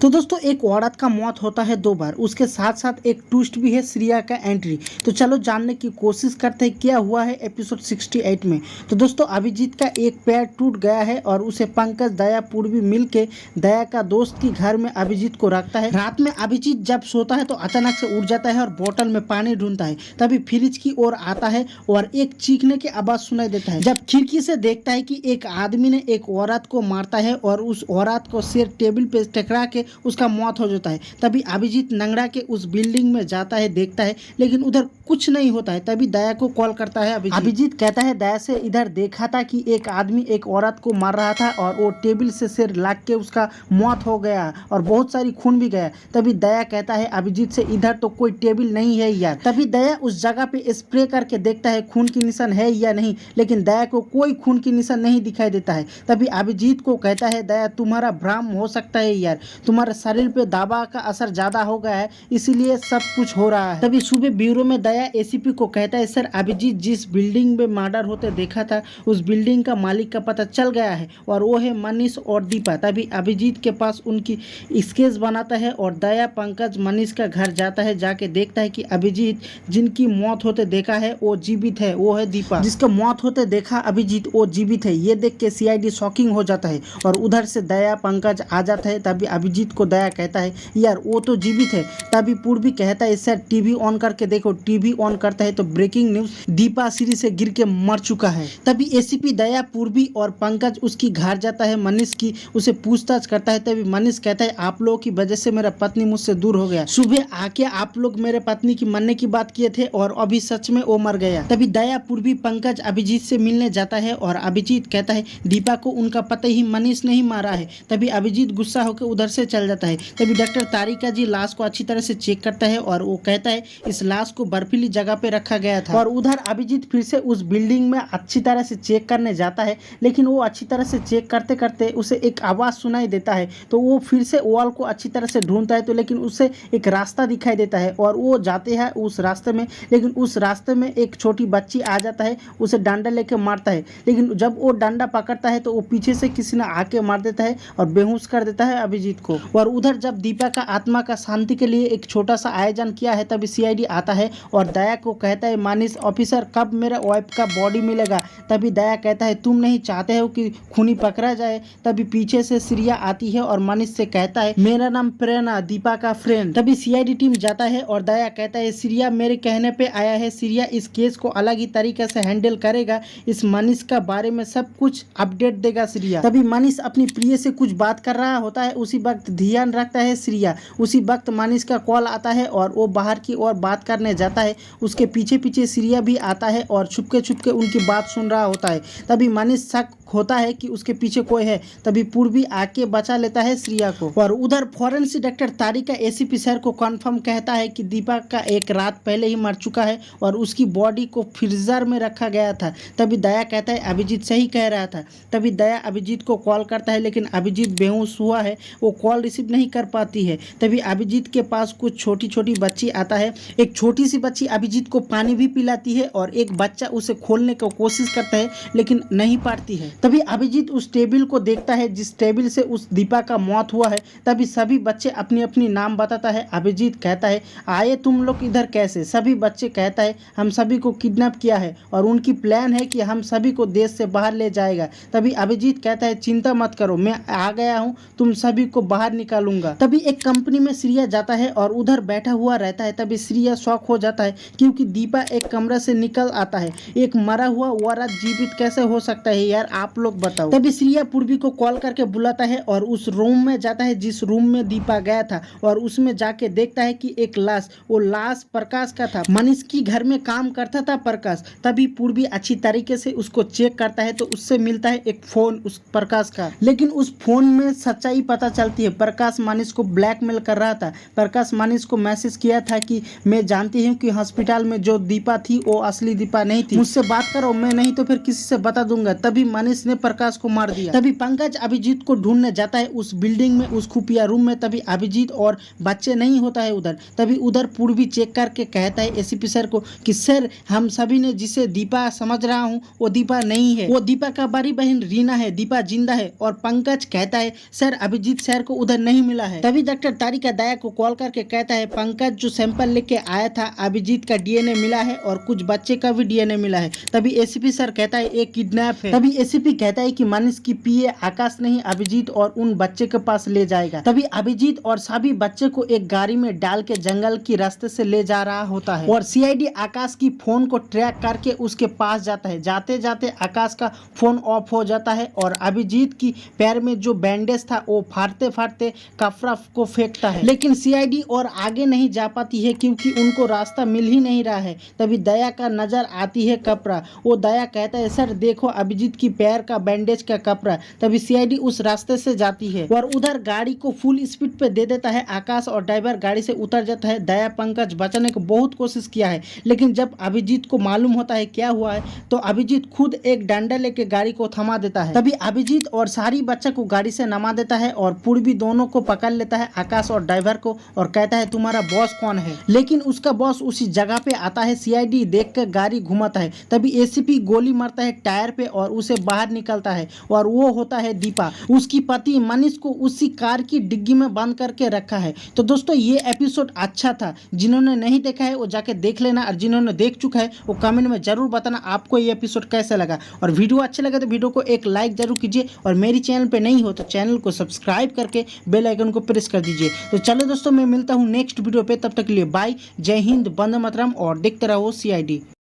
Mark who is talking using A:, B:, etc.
A: तो दोस्तों एक औरत का मौत होता है 2 बार, उसके साथ साथ एक ट्विस्ट भी है श्रिया का एंट्री। तो चलो जानने की कोशिश करते हैं क्या हुआ है एपिसोड 68 में। तो दोस्तों अभिजीत का एक पैर टूट गया है और उसे पंकज दया पूर्वी मिलके दया का दोस्त के घर में अभिजीत को रखता है। रात में अभिजीत जब सोता है तो अचानक से उठ जाता है और बोतल में पानी ढूंढता है। तभी फ्रिज की ओर आता है और एक चीखने की आवाज सुनाई देता है। जब खिड़की से देखता है कि एक आदमी ने एक औरत को मारता है और उस औरत को सिर टेबल पे टकरा के उसका मौत हो जाता है। तभी अभिजीत नंगड़ा के उस बिल्डिंग में जाता है, देखता है लेकिन उधर कुछ नहीं होता है। तभी दया को कॉल करता है अभिजीत कहता है दया से इधर देखा था कि एक आदमी एक औरत को मार रहा था और वो टेबल से सिर लाग के उसका मौत हो गया और बहुत सारी खून भी गया। तभी दया कहता है अभिजीत से इधर तो कोई टेबल नहीं है यार। तभी दया उस जगह पे स्प्रे करके देखता है खून की निशान है या नहीं, लेकिन दया को कोई खून की निशान नहीं दिखाई देता है। तभी अभिजीत को कहता है दया तुम्हारा भ्रम हो सकता है यार, तुम्हारे शरीर पे दवा का असर ज्यादा हो गया है इसीलिए सब कुछ हो रहा है। तभी सुबह ब्यूरो में दया एसीपी को कहता है सर अभिजीत जिस बिल्डिंग में मर्डर होते देखा था उस बिल्डिंग का मालिक का पता चल गया है और वो है मनीष और दीपा। तभी अभिजीत के पास उनकी स्केच बनाता है और दया पंकज मनीष का घर जाता है, जाके देखता है कि अभिजीत जिनकी मौत होते देखा है वो जीवित है, वो है दीपा। जिसका मौत होते देखा अभिजीत वो जीवित है। ये देख के सीआईडी शॉकिंग हो जाता है और उधर से दया पंकज आ जाता है। तभी अभिजीत को दया कहता है यार वो तो जीवित है। तभी पूर्वी कहता है सर टीवी ऑन करके देखो। टीवी ऑन करता है तो ब्रेकिंग न्यूज दीपा सीढ़ी से गिर के मर चुका है। तभी एसीपी दया पूर्वी और पंकज उसकी घर जाता है, मनीष की उसे पूछताछ करता है। तभी मनीष कहता है आप लोगों की वजह से मेरा पत्नी मुझसे दूर हो गया। सुबह आके आप लोग मेरे पत्नी की मरने की बात किए थे और अभी सच में वो मर गया। तभी दया पूर्वी पंकज अभिजीत से मिलने जाता है और अभिजीत कहता है दीपा को उनका पता ही मनीष नहीं मारा है। तभी अभिजीत गुस्सा होकर उधर से चल जाता है। तभी डॉक्टर तारिका जी लाश को अच्छी तरह से चेक करता है और वो कहता है इस लाश को बर्फीली जगह पे रखा गया था। और उधर अभिजीत फिर से उस बिल्डिंग में अच्छी तरह से चेक करने जाता है, लेकिन वो अच्छी तरह से चेक करते करते उसे एक आवाज सुनाई देता है। तो वो फिर से वॉल को अच्छी तरह से ढूंढता है तो लेकिन उसे एक रास्ता दिखाई देता है और वो जाते हैं उस रास्ते में, लेकिन उस रास्ते में एक छोटी बच्ची आ जाता है, उसे डंडा लेके मारता है। लेकिन जब वो डंडा पकड़ता है तो वो पीछे से किसी ने आके मार देता है और बेहोश कर देता है अभिजीत को। और उधर जब दीपा का आत्मा का शांति के लिए एक छोटा सा आयोजन किया है तभी सीआईडी आता है और दया को कहता है मनीष ऑफिसर कब मेरा वाइफ का बॉडी मिलेगा। तभी दया कहता है तुम नहीं चाहते हो कि खूनी पकड़ा जाए। तभी पीछे से श्रिया आती है और मनीष से कहता है मेरा नाम प्रेरणा, दीपा का फ्रेंड। तभी सीआईडी टीम जाता है और दया कहता है श्रिया मेरे कहने पे आया है, श्रिया इस केस को अलग ही तरीके से हैंडल करेगा, इस मनीष का बारे में सब कुछ अपडेट देगा श्रिया। तभी मनीष अपनी प्रिय से कुछ बात कर रहा होता है, उसी वक्त ध्यान रखता है श्रिया। उसी वक्त मनीष का कॉल आता है और वो बाहर की ओर बात करने जाता है। उसके पीछे पीछे श्रिया भी आता है और छुपके उनकी बात सुन रहा होता है। तभी मनीष शक होता है कि उसके पीछे कोई है। तभी पूर्वी आके बचा लेता है श्रिया को। और उधर फॉरेंसिक डॉक्टर तारिका एसीपी सर को कंफर्म कहता है कि दीपक का एक रात पहले ही मर चुका है और उसकी बॉडी को फ्रीजर में रखा गया था। तभी दया कहता है अभिजीत सही कह रहा था। तभी दया अभिजीत को कॉल करता है लेकिन अभिजीत बेहोश हुआ है, वो कॉल रिसीव नहीं कर पाती है। तभी अभिजीत के पास कुछ छोटी छोटी बच्ची आता है। एक छोटी सी बच्ची अभिजीत को पानी भी पिलाती है और एक बच्चा उसे खोलने की कोशिश करता है लेकिन नहीं पाती है। तभी अभिजीत उस टेबल को देखता है जिस टेबल से उस दीपा का मौत हुआ है। तभी सभी बच्चे अपनी अपनी नाम बताता है। अभिजीत कहता है आए तुम लोग इधर कैसे। सभी बच्चे कहता है हम सभी को किडनैप किया है और उनकी प्लान है कि हम सभी को देश से बाहर ले जाएगा। तभी अभिजीत कहता है चिंता मत करो, मैं आ गया हूँ, तुम सभी को बाहर निकालूंगा। तभी एक कंपनी में श्रिया जाता है और उधर बैठा हुआ रहता है। तभी श्रिया शॉक हो जाता है क्योंकि दीपा एक कमरा से निकल आता है। एक मरा हुआ औरत जीवित कैसे हो सकता है यार, आप लोग बताओ। तभी श्रिया पूर्वी को कॉल करके बुलाता है और उस रूम में जाता है जिस रूम में दीपा गया था और उसमें जाके देखता है कि एक लाश, वो लाश प्रकाश का था। मनीष की घर में काम करता था प्रकाश। तभी पूर्वी अच्छी तरीके से उसको चेक करता है तो उससे मिलता है एक फोन उस प्रकाश का, लेकिन उस फोन में सच्चाई पता चलती है। प्रकाश मनीष को ब्लैकमेल कर रहा था। प्रकाश मनीष को मैसेज किया था कि मैं जानती हूँ कि हॉस्पिटल में जो दीपा थी वो असली दीपा नहीं थी, मुझसे बात करो, मैं नहीं तो फिर किसी से बता दूंगा। तभी मनीष ने प्रकाश को मार दिया। तभी पंकज अभिजीत को ढूंढने जाता है उस बिल्डिंग में, उस खुफिया रूम में। तभी अभिजीत और बच्चे नहीं होता है उधर। तभी उधर पूर्वी चेक करके कहता है एसीपी सर को कि सर हम सभी ने जिसे दीपा समझ रहा हूँ वो दीपा नहीं है, वो दीपा का बड़ी बहन रीना है, दीपा जिंदा है। और पंकज कहता है सर अभिजीत सर को उधर नहीं मिला है। तभी डॉक्टर तारिका दया को कॉल करके कहता है पंकज जो सैंपल लेके आया था अभिजीत का डीएनए मिला है और कुछ बच्चे का भी डीएनए मिला है। तभी एसीपी सर कहता है एक किडनैप है। तभी एसीपी कहता है कि मनीष की पीए आकाश नहीं अभिजीत और उन बच्चे के पास ले जाएगा। तभी अभिजीत और सभी बच्चे को एक गाड़ी में डाल के जंगल की रास्ते से ले जा रहा होता है और सीआईडी आकाश की फोन को ट्रैक करके उसके पास जाता है। जाते जाते आकाश का फोन ऑफ हो जाता है और अभिजीत की पैर में जो बैंडेज था वो फाड़ते फाड़ते कपड़ा को फेंकता है, लेकिन सीआईडी और आगे नहीं जा पाती है क्योंकि उनको रास्ता मिल ही नहीं रहा है। तभी दया का नजर आती है कपड़ा। वो दया कहता है सर देखो अभिजीत की पैर का बैंडेज का कपड़ा। तभी सीआईडी उस रास्ते से जाती है और उधर गाड़ी को फुल स्पीड पे दे देता है आकाश और ड्राइवर गाड़ी से उतर जाता है। दया पंकज बचाने की बहुत कोशिश किया है, लेकिन जब अभिजीत को मालूम होता है क्या हुआ है तो अभिजीत खुद एक डंडा लेके गाड़ी को थमा देता है। तभी अभिजीत और सारी बच्चा को गाड़ी से नमा देता है और पूर्वी दोनों को पकड़ लेता है आकाश और ड्राइवर को और कहता है तुम्हारा बॉस कौन है। लेकिन उसका बॉस उसी जगह पे आता है। सीआईडी देख कर गाड़ी घुमाता है। तभी एसीपी गोली मारता है टायर पे और उसे बाहर निकलता है और वो होता है दीपा। उसकी पति मनीष को उसी कार की डिग्गी में बंद करके रखा है। तो दोस्तों ये एपिसोड अच्छा था, जिन्होंने नहीं देखा है वो जाके देख लेना और जिन्होंने देख चुका है वो कमेंट में जरूर बताना आपको ये एपिसोड कैसा लगा। और वीडियो अच्छा लगा तो वीडियो को एक लाइक जरूर कीजिए और मेरी चैनल पे नहीं हो तो चैनल को सब्सक्राइब करके बेल आइकन को प्रेस कर दीजिए। तो चलो दोस्तों मैं मिलता हूँ नेक्स्ट वीडियो पे, तब तक के लिए बाय, जय हिंद, वंदे मातरम और देखते रहो सीआईडी।